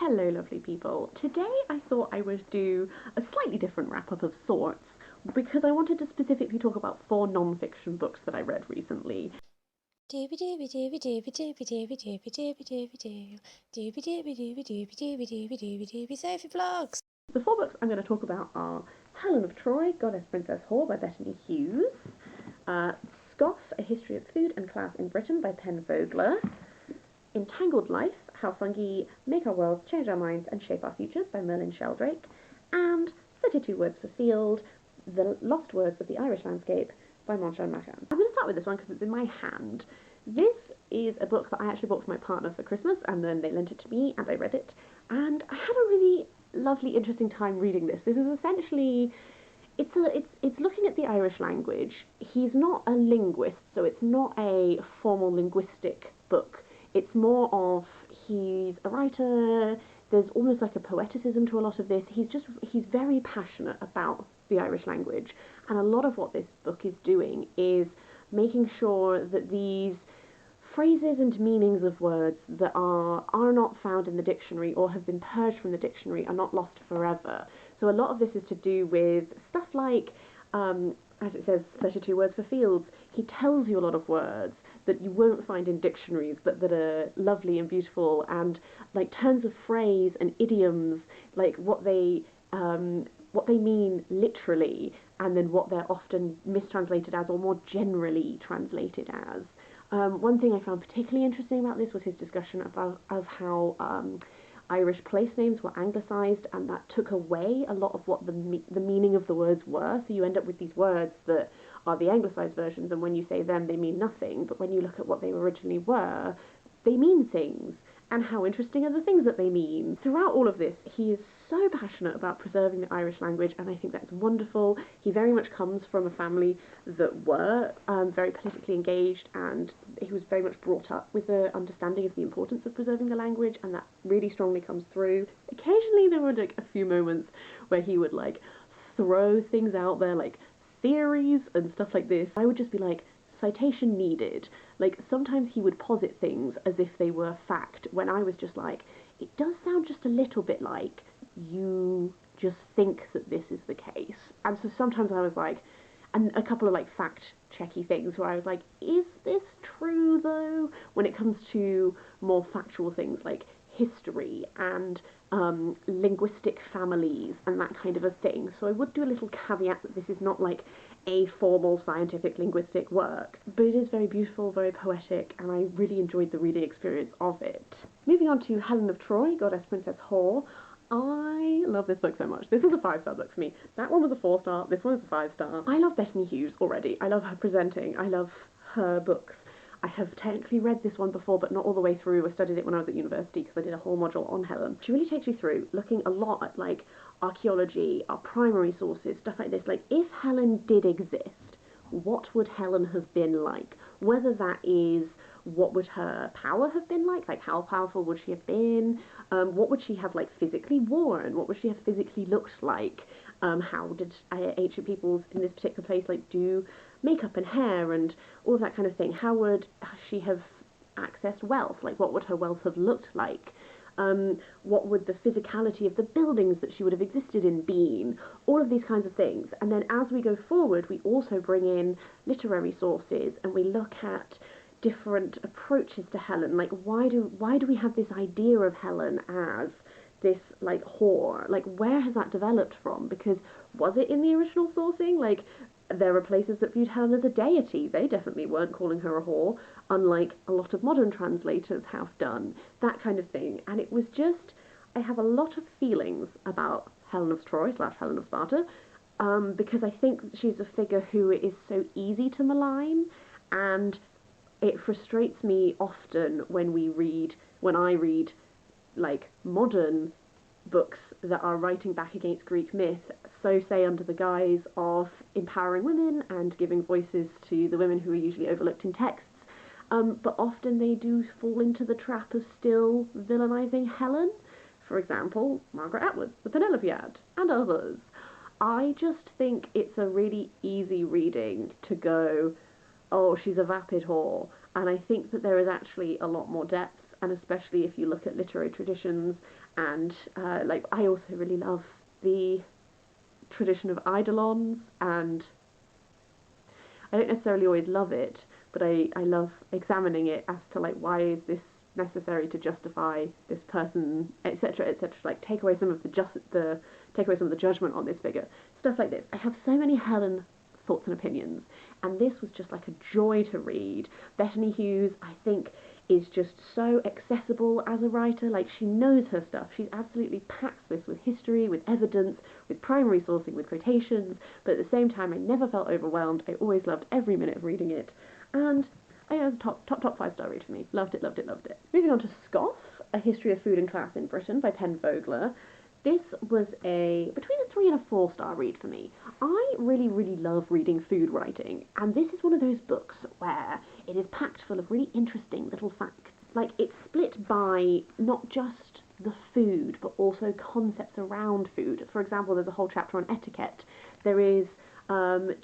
Hello lovely people. Today I thought I would do a slightly different wrap-up of sorts because I wanted to specifically talk about 4 non-fiction books that I read recently. Sophie Vlogs. The 4 books I'm going to talk about are Helen of Troy, Goddess Princess Whore by Bettany Hughes, Scoff, A History of Food and Class in Britain by Vogler, Entangled Life, How Fungi Make Our Worlds, Change Our Minds and Shape Our Futures by Merlin Sheldrake, and 32 Words for Field, The Lost Words of the Irish Landscape by Manchan and Magan. I'm going to start with this one because it's in my hand. This is a book that I actually bought for my partner for Christmas, and then they lent it to me and I read it, and I had a really lovely, interesting time reading this. This is essentially it's looking at the Irish language. He's not a linguist, so it's not a formal linguistic book. It's more of, he's a writer, there's almost like a poeticism to a lot of this. He's very passionate about the Irish language, and a lot of what this book is doing is making sure that these phrases and meanings of words that are not found in the dictionary or have been purged from the dictionary are not lost forever. So a lot of this is to do with stuff like, as it says, 32 words for fields. He tells you a lot of words that you won't find in dictionaries, but that are lovely and beautiful, and like turns of phrase and idioms, like what they mean literally, and then what they're often mistranslated as, or more generally translated as. One thing I found particularly interesting about this was his discussion of how Irish place names were anglicised, and that took away a lot of what the meaning of the words were. So you end up with these words that are the anglicised versions, and when you say them, they mean nothing. But when you look at what they originally were, they mean things. And how interesting are the things that they mean? Throughout all of this, he is so passionate about preserving the Irish language, and I think that's wonderful. He very much comes from a family that were very politically engaged, and he was very much brought up with the understanding of the importance of preserving the language, and that really strongly comes through. Occasionally there were like a few moments where he would like throw things out there, like theories and stuff like this. I would just be like, citation needed. Like, sometimes he would posit things as if they were fact, when I was just like, it does sound just a little bit like you just think that this is the case. And so sometimes I was like, and a couple of like fact checky things where I was like, is this true though? When it comes to more factual things like history and linguistic families and that kind of a thing. So I would do a little caveat that this is not like a formal scientific linguistic work, but it is very beautiful, very poetic, and I really enjoyed the reading experience of it. Moving on to Helen of Troy, Goddess Princess Whore. I love this book so much. This is a 5-star book for me. That one was a 4-star, this one is a 5-star. I love Bettany Hughes already. I love her presenting. I love her books. I have technically read this one before, but not all the way through. I studied it when I was at university because I did a whole module on Helen. She really takes you through, looking a lot at like archaeology, our primary sources, stuff like this. Like, if Helen did exist, what would Helen have been like? Whether that is, what would her power have been like how powerful would she have been? What would she have like physically worn? What would she have physically looked like? How did ancient peoples in this particular place like do makeup and hair and all of that kind of thing? How would she have accessed wealth? Like, what would her wealth have looked like? What would the physicality of the buildings that she would have existed in been? All of these kinds of things. And then as we go forward, we also bring in literary sources, and we look at different approaches to Helen. Like, why do we have this idea of Helen as this like whore? Like, where has that developed from? Because was it in the original sourcing? Like, there are places that viewed Helen as a deity. They definitely weren't calling her a whore, unlike a lot of modern translators have done. That kind of thing. And it was just, I have a lot of feelings about Helen of Troy / Helen of Sparta, because I think she's a figure who is so easy to malign, and it frustrates me often when I read like modern books that are writing back against Greek myth, so say under the guise of empowering women and giving voices to the women who are usually overlooked in texts, but often they do fall into the trap of still villainising Helen. For example, Margaret Atwood, the Penelope ad, and others. I just think it's a really easy reading to go, oh, she's a vapid whore, and I think that there is actually a lot more depth, and especially if you look at literary traditions and like I also really love the tradition of eidolons, and I don't necessarily always love it, but I love examining it as to like why is this necessary to justify this person, etc., etc. Like take away some of take away some of the judgment on this figure, stuff like this. I have so many Helen thoughts and opinions, and this was just like a joy to read. Bettany Hughes, I think, is just so accessible as a writer. Like, she knows her stuff. She absolutely packs this with history, with evidence, with primary sourcing, with quotations, but at the same time I never felt overwhelmed. I always loved every minute of reading it, and it was a top 5-star read for me. Loved it, loved it, loved it. Moving on to Scoff, A History of Food and Class in Britain by Vogler. This was between a 3 and a 4-star read for me. I really, really love reading food writing, and this is one of those books where it is packed full of really interesting little facts. Like, it's split by not just the food, but also concepts around food. For example, there's a whole chapter on etiquette. There is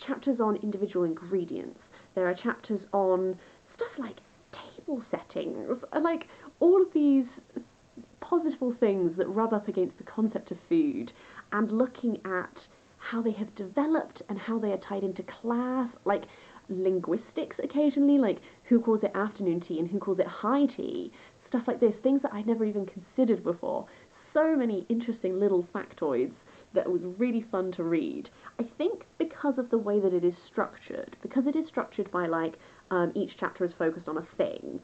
chapters on individual ingredients. There are chapters on stuff like table settings, like all of these positive things that rub up against the concept of food, and looking at how they have developed and how they are tied into class, like linguistics occasionally, like who calls it afternoon tea and who calls it high tea, stuff like this, things that I'd never even considered before. So many interesting little factoids that was really fun to read. I think because of the way that it is structured by like each chapter is focused on a thing.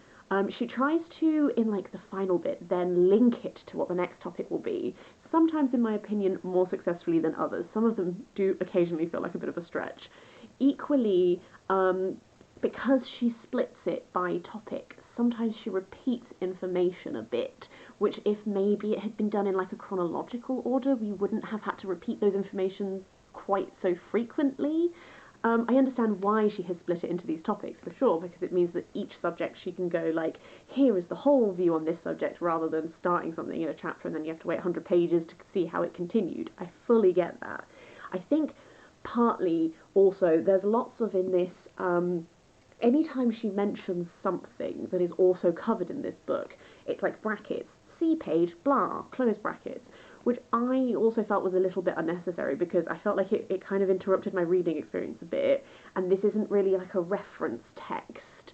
She tries to, in like the final bit, then link it to what the next topic will be. Sometimes, in my opinion, more successfully than others. Some of them do occasionally feel like a bit of a stretch. Equally, because she splits it by topic, sometimes she repeats information a bit, which if maybe it had been done in like a chronological order, we wouldn't have had to repeat those informations quite so frequently. I understand why she has split it into these topics, for sure, because it means that each subject she can go, like, here is the whole view on this subject, rather than starting something in a chapter and then you have to wait 100 pages to see how it continued. I fully get that. I think partly also there's lots of in this, anytime she mentions something that is also covered in this book, it's like brackets, see page, blah, close brackets, which I also felt was a little bit unnecessary, because I felt like it kind of interrupted my reading experience a bit, and this isn't really like a reference text,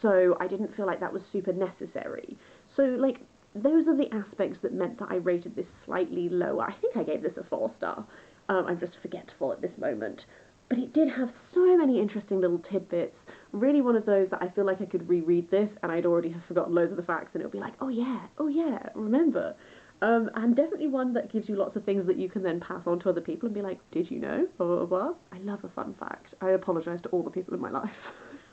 so I didn't feel like that was super necessary. So, like, those are the aspects that meant that I rated this slightly lower. I think I gave this a 4-star. I'm just forgetful at this moment. But it did have so many interesting little tidbits. Really one of those that I feel like I could reread this and I'd already have forgotten loads of the facts, and it'll be like, oh yeah, remember. And definitely one that gives you lots of things that you can then pass on to other people and be like, did you know? Blah, blah, blah. I love a fun fact. I apologise to all the people in my life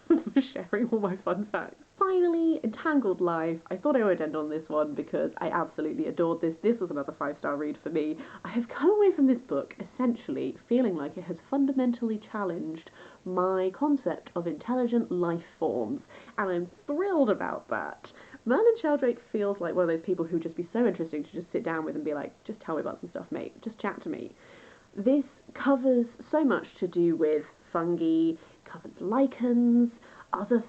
for sharing all my fun facts. Finally, Entangled Life. I thought I would end on this one because I absolutely adored this. This was another 5-star read for me. I have come away from this book essentially feeling like it has fundamentally challenged my concept of intelligent life forms, and I'm thrilled about that. Merlin Sheldrake feels like one of those people who'd just be so interesting to just sit down with and be like, just tell me about some stuff, mate. Just chat to me. This covers so much to do with fungi, covers lichens, other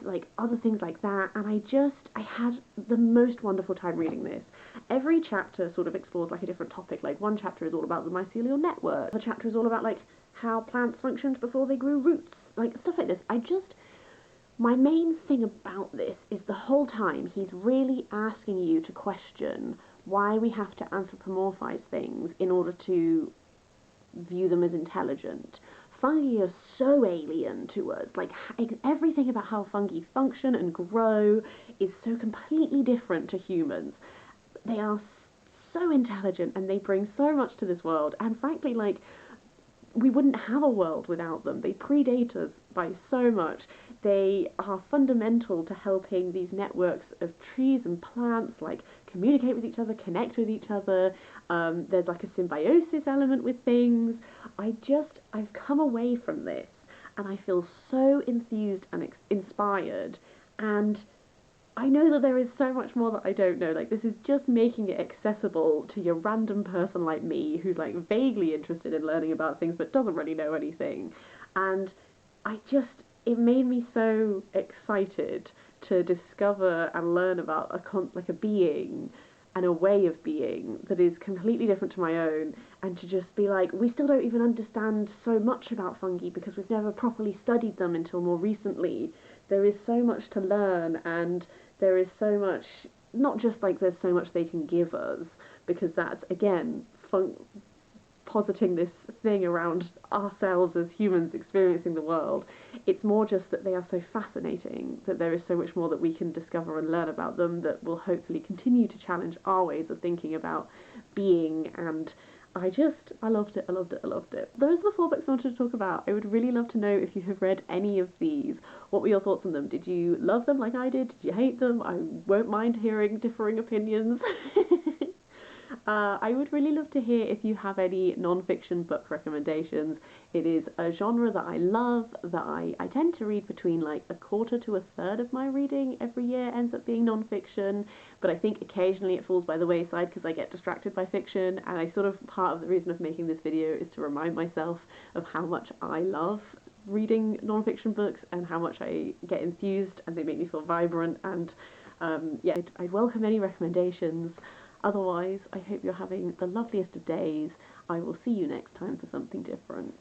things like that, and I had the most wonderful time reading this. Every chapter sort of explores like a different topic. Like, one chapter is all about the mycelial network, the chapter is all about like how plants functioned before they grew roots, like stuff like this. My main thing about this is the whole time he's really asking you to question why we have to anthropomorphize things in order to view them as intelligent. Fungi are so alien to us. Like, everything about how fungi function and grow is so completely different to humans. They are so intelligent and they bring so much to this world, and frankly, like, we wouldn't have a world without them. They predate us by so much. They are fundamental to helping these networks of trees and plants like communicate with each other, connect with each other. There's like a symbiosis element with things. I've come away from this and I feel so enthused and inspired, and I know that there is so much more that I don't know. Like, this is just making it accessible to your random person like me who's like vaguely interested in learning about things but doesn't really know anything. And it made me so excited to discover and learn about a being and a way of being that is completely different to my own, and to just be like, we still don't even understand so much about fungi because we've never properly studied them until more recently. There is so much to learn, and there is so much, not just like there's so much they can give us, because that's, again, positing this thing around ourselves as humans experiencing the world. It's more just that they are so fascinating, that there is so much more that we can discover and learn about them that will hopefully continue to challenge our ways of thinking about being. And I loved it, I loved it, I loved it. Those are the 4 books I wanted to talk about. I would really love to know if you have read any of these. What were your thoughts on them? Did you love them like I did? Did you hate them? I won't mind hearing differing opinions. I would really love to hear if you have any non-fiction book recommendations. It is a genre that I love, that I tend to read between like a quarter to a third of my reading every year ends up being non-fiction, but I think occasionally it falls by the wayside because I get distracted by fiction, and I sort of, part of the reason of making this video is to remind myself of how much I love reading non-fiction books and how much I get enthused and they make me feel vibrant, and yeah, I'd welcome any recommendations. Otherwise, I hope you're having the loveliest of days. I will see you next time for something different.